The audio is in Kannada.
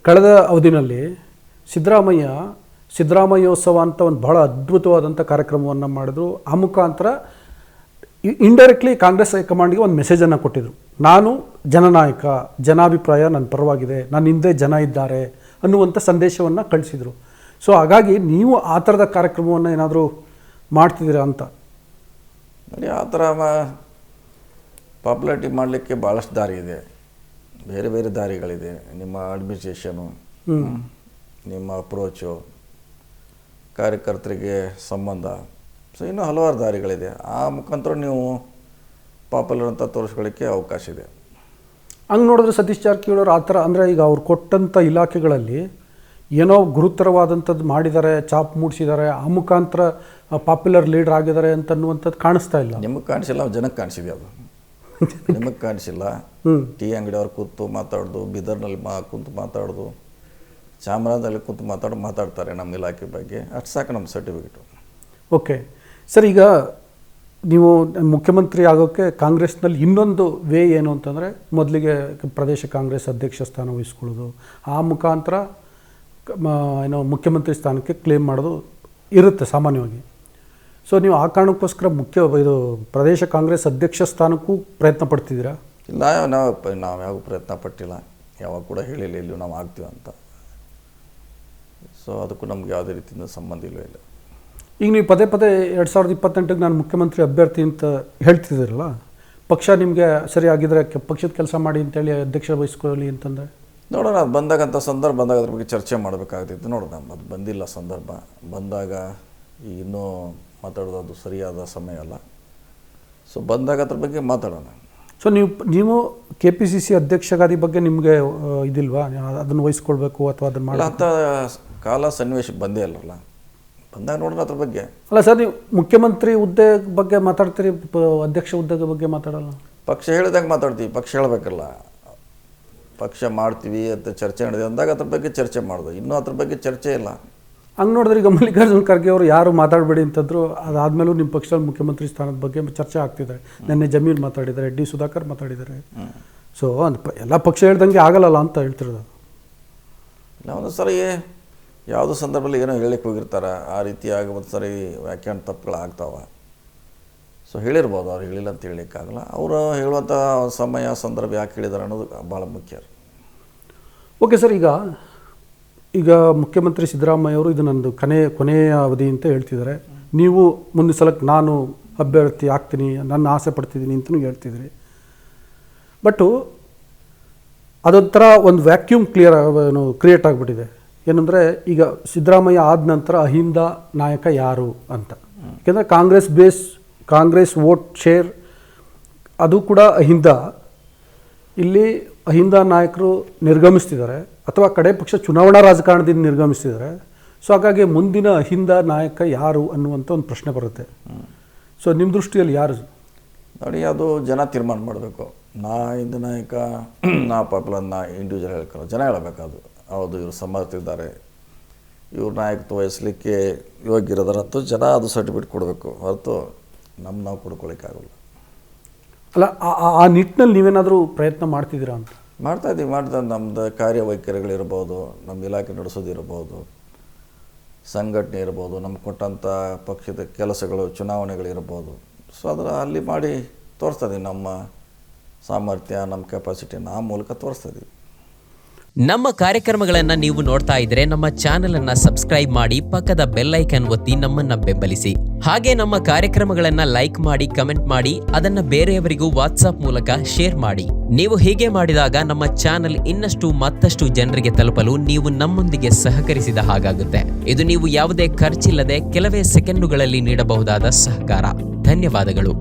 ಕಳೆದ ಅವಧಿನಲ್ಲಿ ಸಿದ್ದರಾಮಯ್ಯೋತ್ಸವ ಅಂತ ಒಂದು ಬಹಳ ಅದ್ಭುತವಾದಂಥ ಕಾರ್ಯಕ್ರಮವನ್ನು ಮಾಡಿದ್ರು. ಆ ಮುಖಾಂತರ ಇಂಡೈರೆಕ್ಟ್ಲಿ ಕಾಂಗ್ರೆಸ್ ಹೈಕಮಾಂಡ್ಗೆ ಒಂದು ಮೆಸೇಜನ್ನು ಕೊಟ್ಟಿದ್ರು. ನಾನು ಜನನಾಯಕ, ಜನಾಭಿಪ್ರಾಯ ನನ್ನ ಪರವಾಗಿದೆ, ನನ್ನ ಹಿಂದೆ ಜನ ಇದ್ದಾರೆ ಅನ್ನುವಂಥ ಸಂದೇಶವನ್ನು ಕಳಿಸಿದರು. ಸೊ ಹಾಗಾಗಿ ನೀವು ಆ ಥರದ ಕಾರ್ಯಕ್ರಮವನ್ನು ಏನಾದರೂ ಮಾಡ್ತಿದ್ದೀರಾ ಅಂತ? ನೋಡಿ, ಆ ಥರ ಪಾಪ್ಯುಲಾರಿಟಿ ಮಾಡಲಿಕ್ಕೆ ಭಾಳಷ್ಟು ದಾರಿ ಇದೆ, ಬೇರೆ ಬೇರೆ ದಾರಿಗಳಿದೆ. ನಿಮ್ಮ ಅಡ್ಮಿನಿಸ್ಟ್ರೇಷನು, ನಿಮ್ಮ ಅಪ್ರೋಚು, ಕಾರ್ಯಕರ್ತರಿಗೆ ಸಂಬಂಧ, ಸೊ ಇನ್ನೂ ಹಲವಾರು ದಾರಿಗಳಿದೆ. ಆ ಮುಖಾಂತರ ನೀವು ಪಾಪ್ಯುಲರ್ ಅಂತ ತೋರಿಸ್ಕೊಳ್ಳಿಕ್ಕೆ ಅವಕಾಶ ಇದೆ. ಹಂಗೆ ನೋಡಿದ್ರೆ ಸತೀಶ್ ಜಾರಕಿಹೊಳಿ ಅವರು ಆ ಥರ ಅಂದರೆ ಈಗ ಅವ್ರು ಕೊಟ್ಟಂಥ ಇಲಾಖೆಗಳಲ್ಲಿ ಏನೋ ಗುರುತರವಾದಂಥದ್ದು ಮಾಡಿದ್ದಾರೆ, ಚಾಪ್ ಮೂಡಿಸಿದ್ದಾರೆ, ಆ ಮುಖಾಂತರ ಪಾಪ್ಯುಲರ್ ಲೀಡರ್ ಆಗಿದ್ದಾರೆ ಅಂತನ್ನುವಂಥದ್ದು ಕಾಣಿಸ್ತಾ ಇಲ್ಲ. ನಿಮಗೆ ಕಾಣಿಸಿಲ್ಲ, ಜನಕ್ಕೆ ಕಾಣಿಸಿದೆ. ಅದು ನಿಮಗೆ ಕಾಣಿಸಿಲ್ಲ. ಟೀ ಅಂಗಡಿಯವ್ರು ಕೂತು ಮಾತಾಡೋದು, ಬೀದರ್ನಲ್ಲಿ ಕೂತು ಮಾತಾಡೋದು, ಚಾಮರಾಜನಲ್ಲಿ ಕೂತು ಮಾತಾಡ್ತಾರೆ ನಮ್ಮ ಇಲಾಖೆ ಬಗ್ಗೆ. ಅಷ್ಟು ಸಾಕು ನಮ್ಮ ಸರ್ಟಿಫಿಕೇಟು. ಓಕೆ ಸರ್, ಈಗ ನೀವು ಮುಖ್ಯಮಂತ್ರಿ ಆಗೋಕ್ಕೆ ಕಾಂಗ್ರೆಸ್ನಲ್ಲಿ ಇನ್ನೊಂದು ವೇ ಏನು ಅಂತಂದರೆ, ಮೊದಲಿಗೆ ಪ್ರದೇಶ ಕಾಂಗ್ರೆಸ್ ಅಧ್ಯಕ್ಷ ಸ್ಥಾನ ವಹಿಸ್ಕೊಳ್ಳೋದು, ಆ ಮುಖಾಂತರ ಮುಖ್ಯಮಂತ್ರಿ ಸ್ಥಾನಕ್ಕೆ ಕ್ಲೇಮ್ ಮಾಡೋದು ಇರುತ್ತೆ ಸಾಮಾನ್ಯವಾಗಿ. ಸೊ ನೀವು ಆ ಕಾರಣಕ್ಕೋಸ್ಕರ ಇದು ಪ್ರದೇಶ ಕಾಂಗ್ರೆಸ್ ಅಧ್ಯಕ್ಷ ಸ್ಥಾನಕ್ಕೂ ಪ್ರಯತ್ನ ಪಡ್ತಿದ್ದೀರಾ? ಇಲ್ಲ, ನಾವು ಯಾವ ಪ್ರಯತ್ನ ಪಟ್ಟಿಲ್ಲ, ಯಾವಾಗ ಕೂಡ ಹೇಳಿಲ್ಲ ಇಲ್ಲೂ ನಾವು ಆಗ್ತೀವಿ ಅಂತ. ಸೊ ಅದಕ್ಕೂ ನಮ್ಗೆ ಯಾವುದೇ ರೀತಿಯಿಂದ ಸಂಬಂಧ ಇಲ್ಲವೇ ಇಲ್ಲ. ಈಗ ನೀವು ಪದೇ 2028ಗೆ ನಾನು ಮುಖ್ಯಮಂತ್ರಿ ಅಭ್ಯರ್ಥಿ ಅಂತ ಹೇಳ್ತಿದ್ದೀರಲ್ಲ, ಪಕ್ಷ ನಿಮಗೆ ಸರಿ ಆಗಿದ್ರೆ ಪಕ್ಷದ ಕೆಲಸ ಮಾಡಿ ಅಂತೇಳಿ ಅಧ್ಯಕ್ಷ ವಹಿಸ್ಕೊಳ್ಳಿ ಅಂತಂದರೆ ನೋಡೋಣ. ಅದು ಬಂದಾಗಂಥ ಸಂದರ್ಭ ಬಂದಾಗ ಅದ್ರ ಬಗ್ಗೆ ಚರ್ಚೆ ಮಾಡಬೇಕಾಗ್ತಿತ್ತು. ನೋಡೋಣ, ಅದು ಬಂದಿಲ್ಲ ಸಂದರ್ಭ. ಬಂದಾಗ ಇನ್ನೂ ಮಾತಾಡೋದು ಅದು ಸರಿಯಾದ ಸಮಯ ಅಲ್ಲ. ಸೊ ಬಂದಾಗ ಅದ್ರ ಬಗ್ಗೆ ಮಾತಾಡೋಣ. ಸೊ ನೀವು KPCC ಅಧ್ಯಕ್ಷಗಾದಿ ಬಗ್ಗೆ ನಿಮಗೆ ಇದಿಲ್ವಾ, ಅದನ್ನು ವಹಿಸ್ಕೊಳ್ಬೇಕು ಅಥವಾ ಅದನ್ನು ಮಾಡಿ ಅಂತ ಕಾಲ ಸನ್ನಿವೇಶ ಬಂದೇ ಅಲ್ಲಲ್ಲ. ಬಂದಾಗ ನೋಡೋಣ ಅದ್ರ ಬಗ್ಗೆ. ಅಲ್ಲ ಸರ್, ನೀವು ಮುಖ್ಯಮಂತ್ರಿ ಹುದ್ದೆ ಬಗ್ಗೆ ಮಾತಾಡ್ತೀರಿ, ಅಧ್ಯಕ್ಷ ಹುದ್ದೆ ಬಗ್ಗೆ ಮಾತಾಡಲ್ಲ? ಪಕ್ಷ ಹೇಳಿದಾಗ ಮಾತಾಡ್ತೀವಿ, ಪಕ್ಷ ಹೇಳಬೇಕಲ್ಲ. ಪಕ್ಷ ಮಾಡ್ತೀವಿ ಅಂತ ಚರ್ಚೆ ನಡೆದಿದೆ ಅಂದಾಗ ಅದ್ರ ಬಗ್ಗೆ ಚರ್ಚೆ ಮಾಡೋದು. ಇನ್ನೂ ಅದ್ರ ಬಗ್ಗೆ ಚರ್ಚೆ ಇಲ್ಲ. ಹಂಗೆ ನೋಡಿದ್ರೆ ಈಗ ಮಲ್ಲಿಕಾರ್ಜುನ್ ಖರ್ಗೆ ಅವರು ಯಾರು ಮಾತಾಡಬೇಡಿ ಅಂತಂದ್ರು, ಅದಾದಮೇಲೂ ನಿಮ್ಮ ಪಕ್ಷದಲ್ಲಿ ಮುಖ್ಯಮಂತ್ರಿ ಸ್ಥಾನದ ಬಗ್ಗೆ ಚರ್ಚೆ ಆಗ್ತಿದೆ. ನೆನ್ನೆ ಜಮೀರ್ ಮಾತಾಡಿದ್ದಾರೆ, D. ಸುಧಾಕರ್ ಮಾತಾಡಿದ್ದಾರೆ. ಸೊ ಎಲ್ಲ ಪಕ್ಷ ಹೇಳ್ದಂಗೆ ಆಗಲ್ಲ ಅಂತ ಹೇಳ್ತಿರೋದು. ಇಲ್ಲ, ಒಂದೊಂದು ಸರಿ ಯಾವುದೋ ಸಂದರ್ಭದಲ್ಲಿ ಏನೋ ಹೇಳಿಕ್ಕೆ ಹೋಗಿರ್ತಾರೆ, ಆ ರೀತಿಯಾಗಿ ಒಂದು ಸರಿ ವ್ಯಾಖ್ಯಾನ ತಪ್ಪುಗಳಾಗ್ತಾವೆ. ಸೊ ಹೇಳಿರ್ಬೋದು, ಅವ್ರು ಹೇಳಿಲ್ಲ ಅಂತ ಹೇಳಲಿಕ್ಕಾಗಲ್ಲ. ಅವರು ಹೇಳುವಂಥ ಸಮಯ ಸಂದರ್ಭ ಯಾಕೆ ಹೇಳಿದ್ದಾರೆ ಅನ್ನೋದು ಭಾಳ ಮುಖ್ಯ. ಓಕೆ ಸರ್, ಈಗ ಮುಖ್ಯಮಂತ್ರಿ ಸಿದ್ದರಾಮಯ್ಯ ಅವರು ಇದು ನಂದು ಕೊನೆಯ ಅವಧಿ ಅಂತ ಹೇಳ್ತಿದ್ದಾರೆ. ನೀವು ಮುಂದಿನ ಸಲಕ್ಕೆ ನಾನು ಅಭ್ಯರ್ಥಿ ಆಗ್ತೀನಿ, ನನ್ನ ಆಸೆ ಪಡ್ತಿದ್ದೀನಿ ಅಂತಲೂ ಹೇಳ್ತಿದ್ರಿ. ಬಟ್ಟು ಅದೊಂಥರ ಒಂದು ವ್ಯಾಕ್ಯೂಮ್ ಕ್ರಿಯೇಟ್ ಆಗಿಬಿಟ್ಟಿದೆ. ಏನಂದರೆ ಈಗ ಸಿದ್ದರಾಮಯ್ಯ ಆದ ನಂತರ ಅಹಿಂದ ನಾಯಕ ಯಾರು ಅಂತ. ಯಾಕೆಂದರೆ ಕಾಂಗ್ರೆಸ್ ವೋಟ್ ಶೇರ್ ಅದು ಕೂಡ ಅಹಿಂದ. ಇಲ್ಲಿ ಅಹಿಂದ ನಾಯಕರು ನಿರ್ಗಮಿಸ್ತಿದ್ದಾರೆ ಅಥವಾ ಕಡೆ ಪಕ್ಷ ಚುನಾವಣಾ ರಾಜಕಾರಣದಿಂದ ನಿರ್ಗಮಿಸ್ತಿದ್ದಾರೆ. ಸೊ ಹಾಗಾಗಿ ಮುಂದಿನ ಅಹಿಂದ ನಾಯಕ ಯಾರು ಅನ್ನುವಂಥ ಒಂದು ಪ್ರಶ್ನೆ ಬರುತ್ತೆ. ಸೊ ನಿಮ್ಮ ದೃಷ್ಟಿಯಲ್ಲಿ ಯಾರು? ನೋಡಿ, ಅದು ಜನ ತೀರ್ಮಾನ ಮಾಡಬೇಕು. ನಾ ಹಿಂದ ನಾಯಕ, ನಾ ಪಾಪ್ಯುಲರ್, ನಾ ಇಂಡಿವಿಜುವಲ್ ಹೇಳ್ಕೊಳ್ಳೋ ಜನ ಹೇಳಬೇಕದು. ಹೌದು, ಇವರು ಸಮರ್ಥಿದ್ದಾರೆ, ಇವ್ರ ನಾಯಕತ್ವ ವಹಿಸಲಿಕ್ಕೆ ಯೋಗ್ಯರದರಂತೂ ಜನ ಅದು ಸರ್ಟಿಫಿಕೇಟ್ ಕೊಡಬೇಕು, ಹೊರತು ನಾವು ಕೊಡ್ಕೊಳ್ಳಿಕ್ಕಾಗಲ್ಲ. ಅಲ್ಲ, ಆ ನಿಟ್ಟಿನಲ್ಲಿ ನೀವೇನಾದರೂ ಪ್ರಯತ್ನ ಮಾಡ್ತಿದ್ದೀರಾ ಅಂತ? ಮಾಡ್ತಾಯಿದ್ದೀವಿ. ನಮ್ಮದು ಕಾರ್ಯವೈಖರಿಗಳಿರ್ಬೋದು, ನಮ್ಮ ಇಲಾಖೆ ನಡೆಸೋದಿರ್ಬೋದು, ಸಂಘಟನೆ ಇರ್ಬೋದು, ನಮ್ಗೆ ಕೊಟ್ಟಂಥ ಪಕ್ಷದ ಕೆಲಸಗಳು, ಚುನಾವಣೆಗಳಿರ್ಬೋದು. ಸೊ ಅದರ ಅಲ್ಲಿ ಮಾಡಿ ತೋರಿಸ್ತಾಯಿದ್ದೀವಿ ನಮ್ಮ ಸಾಮರ್ಥ್ಯ, ನಮ್ಮ ಕೆಪಾಸಿಟಿನ ಆ ಮೂಲಕ ತೋರಿಸ್ತಾಯಿದ್ದೀವಿ. ನಮ್ಮ ಕಾರ್ಯಕ್ರಮಗಳನ್ನು ನೀವು ನೋಡ್ತಾ ಇದ್ರೆ ನಮ್ಮ ಚಾನೆಲ್ ಅನ್ನ ಸಬ್ಸ್ಕ್ರೈಬ್ ಮಾಡಿ, ಪಕ್ಕದ ಬೆಲ್ ಐಕಾನ್ ಒತ್ತಿ ನಮ್ಮನ್ನ ಬೆಂಬಲಿಸಿ. ಹಾಗೆ ನಮ್ಮ ಕಾರ್ಯಕ್ರಮಗಳನ್ನ ಲೈಕ್ ಮಾಡಿ, ಕಮೆಂಟ್ ಮಾಡಿ, ಅದನ್ನ ಬೇರೆಯವರಿಗೂ ವಾಟ್ಸ್ಆಪ್ ಮೂಲಕ ಶೇರ್ ಮಾಡಿ. ನೀವು ಹೀಗೆ ಮಾಡಿದಾಗ ನಮ್ಮ ಚಾನೆಲ್ ಮತ್ತಷ್ಟು ಜನರಿಗೆ ತಲುಪಲು ನೀವು ನಮ್ಮೊಂದಿಗೆ ಸಹಕರಿಸಿದ ಹಾಗಾಗುತ್ತೆ. ಇದು ನೀವು ಯಾವುದೇ ಖರ್ಚಿಲ್ಲದೆ ಕೆಲವೇ ಸೆಕೆಂಡುಗಳಲ್ಲಿ ನೀಡಬಹುದಾದ ಸಹಕಾರ. ಧನ್ಯವಾದಗಳು.